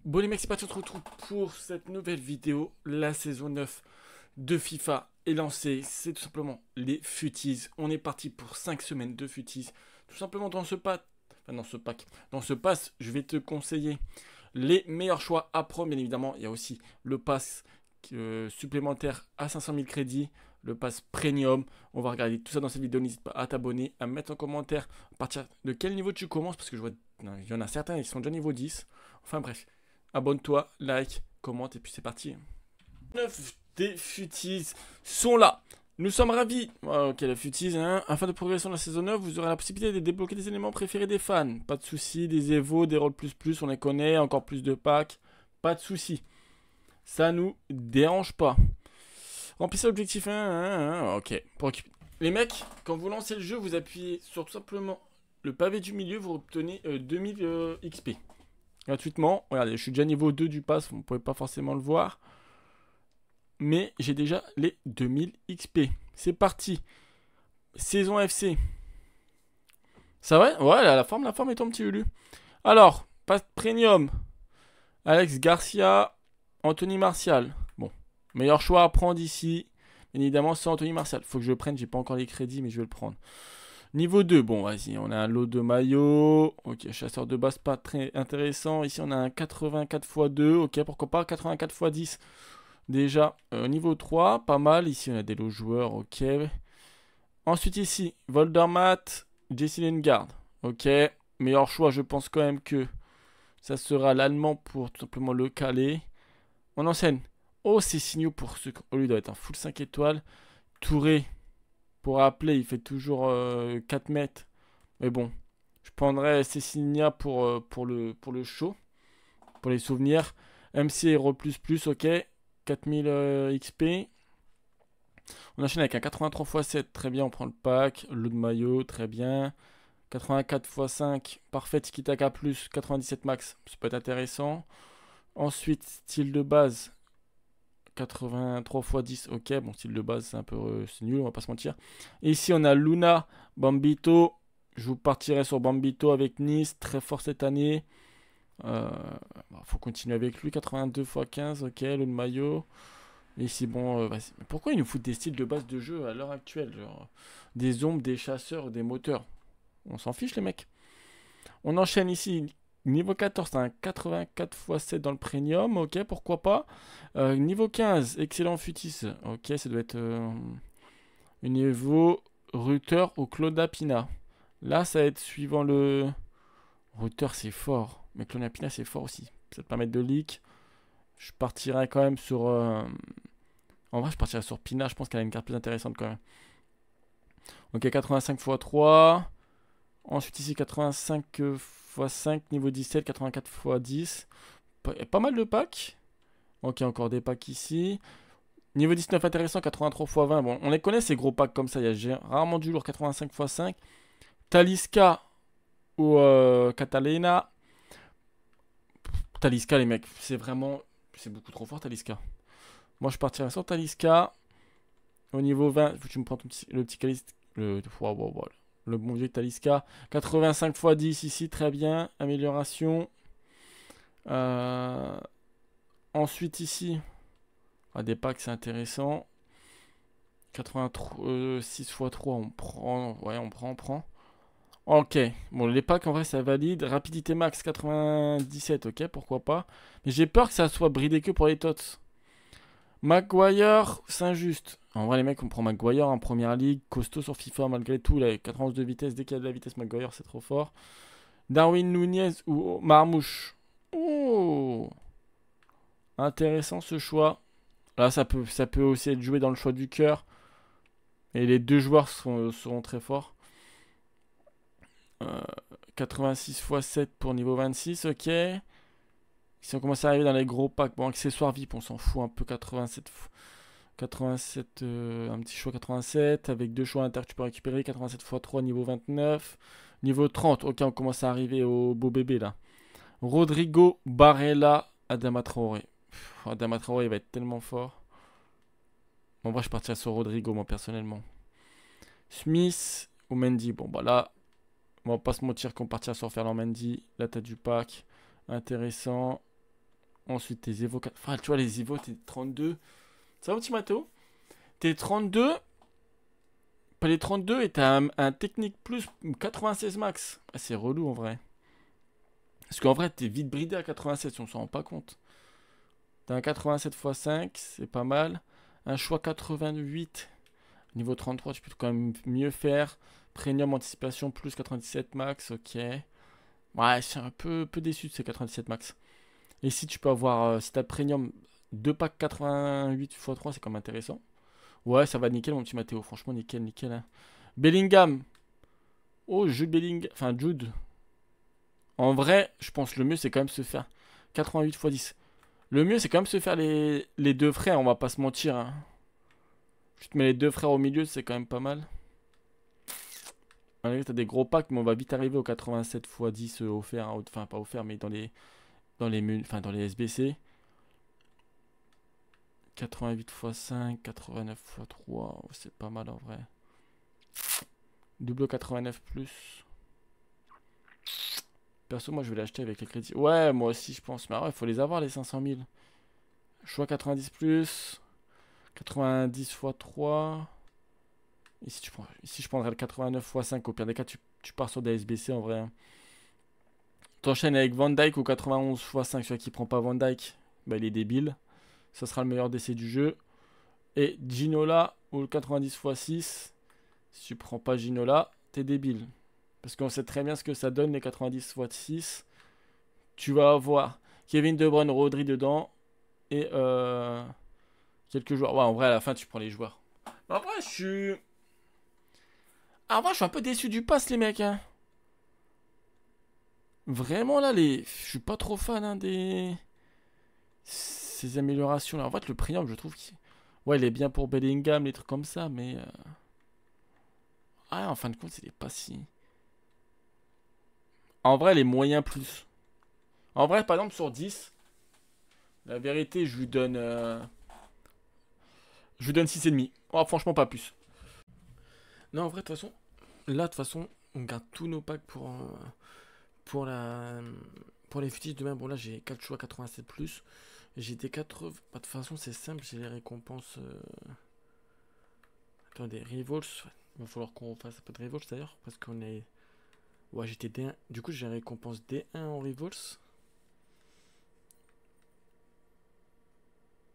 Bon les mecs, c'est parti, on se retrouve pour cette nouvelle vidéo. La saison 9 de FIFA est lancée. C'est tout simplement les futies. On est parti pour 5 semaines de futies. Tout simplement dans ce pack. Enfin dans ce pack. Dans ce pass, je vais te conseiller les meilleurs choix à prendre. Bien évidemment, il y a aussi le pass supplémentaire à 500 000 crédits. Le pass premium. On va regarder tout ça dans cette vidéo. N'hésite pas à t'abonner, à mettre en commentaire à partir de quel niveau tu commences. Parce que je vois, il y en a certains qui sont déjà niveau 10. Enfin bref. Abonne-toi, like, commente et puis c'est parti. 9 des futies sont là. Nous sommes ravis. Ok, les futies, hein. Afin de progresser dans la saison 9, vous aurez la possibilité de débloquer des éléments préférés des fans. Pas de soucis, des évos, des rôles plus, on les connaît, encore plus de packs. Pas de soucis. Ça nous dérange pas. Remplissez l'objectif 1, ok. Les mecs, quand vous lancez le jeu, vous appuyez sur tout simplement le pavé du milieu, vous obtenez 2000 XP. Gratuitement, regardez, je suis déjà niveau 2 du pass, vous ne pouvez pas forcément le voir. Mais j'ai déjà les 2000 XP. C'est parti. Saison FC. Ça va? Ouais, la forme est ton petit Ulu. Alors, pass premium. Alex Garcia, Anthony Martial. Bon, meilleur choix à prendre ici. Bien évidemment, c'est Anthony Martial. Faut que je le prenne, j'ai pas encore les crédits, mais je vais le prendre. Niveau 2, bon, vas-y, on a un lot de maillots. Ok, chasseur de base, pas très intéressant. Ici, on a un 84 x 2. Ok, pourquoi pas 84 x 10. Déjà, niveau 3, pas mal. Ici, on a des lots joueurs. Ok. Ensuite, ici, Voldemort, Jesse Lingard. Ok. Meilleur choix, je pense quand même que ça sera l'allemand pour tout simplement le caler. On enchaîne. Oh, c'est signaux pour ceux. Oh, lui doit être un full 5 étoiles. Touré. Pour rappeler, il fait toujours 4 mètres. Mais bon, je prendrais Cessinia pour le show, pour les souvenirs. MC Hero++, ok. 4000 XP. On enchaîne avec un 83 x 7, très bien, on prend le pack. Lot de maillot, très bien. 84 x 5, parfait, Tiki-Taka+, 97 max, ça peut être intéressant. Ensuite, style de base, 83 x 10, ok, bon, style de base, c'est un peu c'est nul, on va pas se mentir. Et ici, on a Luna, Bambito. Je vous partirai sur Bambito avec Nice, très fort cette année. Faut continuer avec lui, 82 x 15, ok, le maillot. Et ici, bon, pourquoi ils nous foutent des styles de base de jeu à l'heure actuelle, genre, des ombres, des chasseurs, des moteurs. On s'en fiche, les mecs. On enchaîne ici. Niveau 14, c'est un 84 x 7 dans le premium. Ok, pourquoi pas. Niveau 15, excellent futis. Ok, ça doit être une Evo Rutter ou Claudapina. Là, ça va être suivant le. Rutter, c'est fort. Mais Claudapina, c'est fort aussi. Ça te permet de leak. Je partirai quand même sur. En vrai, je partirai sur Pina. Je pense qu'elle a une carte plus intéressante quand même. Ok, 85 x 3. Ensuite, ici, 85 x 5, niveau 17, 84 x 10. Pas mal de packs. Ok, encore des packs ici. Niveau 19, intéressant, 83 x 20. Bon, on les connaît ces gros packs comme ça. Il y a rarement du lourd, 85 x 5. Talisca ou Catalina. Talisca, les mecs, c'est vraiment. C'est beaucoup trop fort, Talisca. Moi, je partirais sur Talisca. Au niveau 20, tu me prends le petit Talisca. Le bon vieux Talisca. 85 x 10 ici, très bien. Amélioration. Ensuite, ici, des packs, c'est intéressant. 86 x 3, on prend. Ouais, on prend. Ok. Bon, les packs, en vrai, ça valide. Rapidité max, 97, ok, pourquoi pas. Mais j'ai peur que ça soit bridé que pour les tots. Maguire, c'est injuste. En vrai, les mecs, on prend Maguire en première ligue, costaud sur FIFA malgré tout. Là, 91 de vitesse, dès qu'il y a de la vitesse, Maguire, c'est trop fort. Darwin Nunez ou Marmouche. Oh, intéressant ce choix. Là, ça peut aussi être joué dans le choix du cœur. Et les deux joueurs seront très forts. 86 x 7 pour niveau 26, ok. Si on commence à arriver dans les gros packs, bon, accessoires VIP, on s'en fout un peu. 87, un petit choix 87, avec deux choix inter que tu peux récupérer. 87 x 3, niveau 29. Niveau 30, ok, on commence à arriver au beau bébé là. Rodrigo, Barella, Adama Traoré. Adama Traoré, il va être tellement fort. Bon, moi, je partirais sur Rodrigo, moi, personnellement. Smith ou Mendy. Bon, bah là, on va pas se mentir qu'on partira sur Ferland Mendy. La tête du pack. Intéressant. Ensuite, tes Evo 4. Enfin, tu vois, les Evo, t'es 32. Ça va, petit Mathéo? T'es 32. Pas les 32 et t'as un technique plus 96 max. Ah, c'est relou en vrai. Parce qu'en vrai, t'es vite bridé à 87, si on s'en rend pas compte. T'as un 87 x 5, c'est pas mal. Un choix 88. Niveau 33, tu peux quand même mieux faire. Premium anticipation plus 97 max, ok. Ouais, je suis un peu déçu de ces 97 max. Et si tu peux avoir, si t'as Premium 2 packs 88 x 3, c'est quand même intéressant. Ouais, ça va nickel, mon petit Mathéo. Franchement, nickel, nickel. Hein. Bellingham. Oh, Jude Bellingham. Enfin, Jude. En vrai, je pense que le mieux, c'est quand même se faire 88 x 10. Le mieux, c'est quand même se faire les deux frères, on va pas se mentir. Hein. Je te mets les deux frères au milieu, c'est quand même pas mal. T'as des gros packs, mais on va vite arriver aux 87 x 10 offerts. Hein. Enfin, pas offerts, mais dans les SBC. 88 x 5, 89 x 3, oh, c'est pas mal en vrai. Double 89 plus. Perso, moi je vais l'acheter avec les crédits. Ouais, moi aussi je pense. Mais ouais, il faut les avoir les 500 000. Choix 90 plus. 90 x 3. Ici je prendrais le 89 x 5. Au pire des cas, tu pars sur des SBC en vrai. Hein. T'enchaînes avec Van Dyke ou 91 x 5. Celui qui prend pas Van Dyke, bah, il est débile. Ça sera le meilleur d'essai du jeu. Et Ginola ou le 90 x 6. Si tu prends pas Ginola, t'es débile. Parce qu'on sait très bien ce que ça donne les 90 x 6. Tu vas avoir Kevin De Bruyne, Rodri dedans. Et quelques joueurs. Ouais, en vrai, à la fin, tu prends les joueurs. En vrai, je suis. Ah, moi, je suis un peu déçu du pass, les mecs. Hein. Vraiment, là, je suis pas trop fan hein, des. Ces améliorations là. En fait, le premium, je trouve qu'il. Ouais, il est bien pour Bellingham, les trucs comme ça, mais. Ah, en fin de compte, c'était pas si. En vrai, les moyens plus. En vrai, par exemple, sur 10, la vérité, je lui donne 6,5. Oh, franchement, pas plus. Non, en vrai, de toute façon, là, de toute façon, on garde tous nos packs pour la, pour les futiges demain. Bon, là, j'ai 4 choix 87 plus. J'ai des 80. Bah, de toute façon, c'est simple, j'ai les récompenses. Attendez, Revolts. Il va falloir qu'on fasse un peu de Revolts d'ailleurs, parce qu'on est. Ouais, j'étais D1. Du coup, j'ai la récompense D1 en Revolts.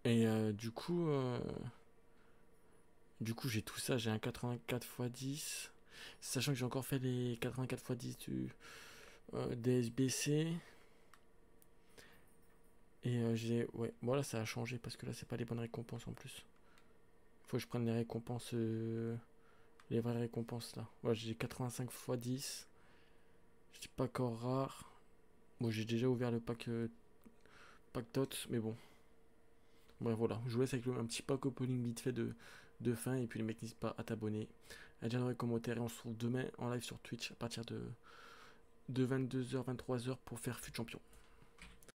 Et du coup, j'ai tout ça. J'ai un 84 x 10. Sachant que j'ai encore fait les 84 x 10 du DSBC. Et j'ai. Ouais, voilà, ça a changé parce que là, c'est pas les bonnes récompenses en plus. Faut que je prenne les récompenses. Les vraies récompenses là. Ouais, j'ai 85 x 10. Je dis pas encore rare. Bon, j'ai déjà ouvert le pack tot, mais bon. Bref, voilà. Je vous laisse avec un petit pack opening vite fait de fin. Et puis, les mecs, n'hésite pas à t'abonner, à dire dans les commentaires. Et on se retrouve demain en live sur Twitch à partir de 22h, 23h pour faire FUT Champion.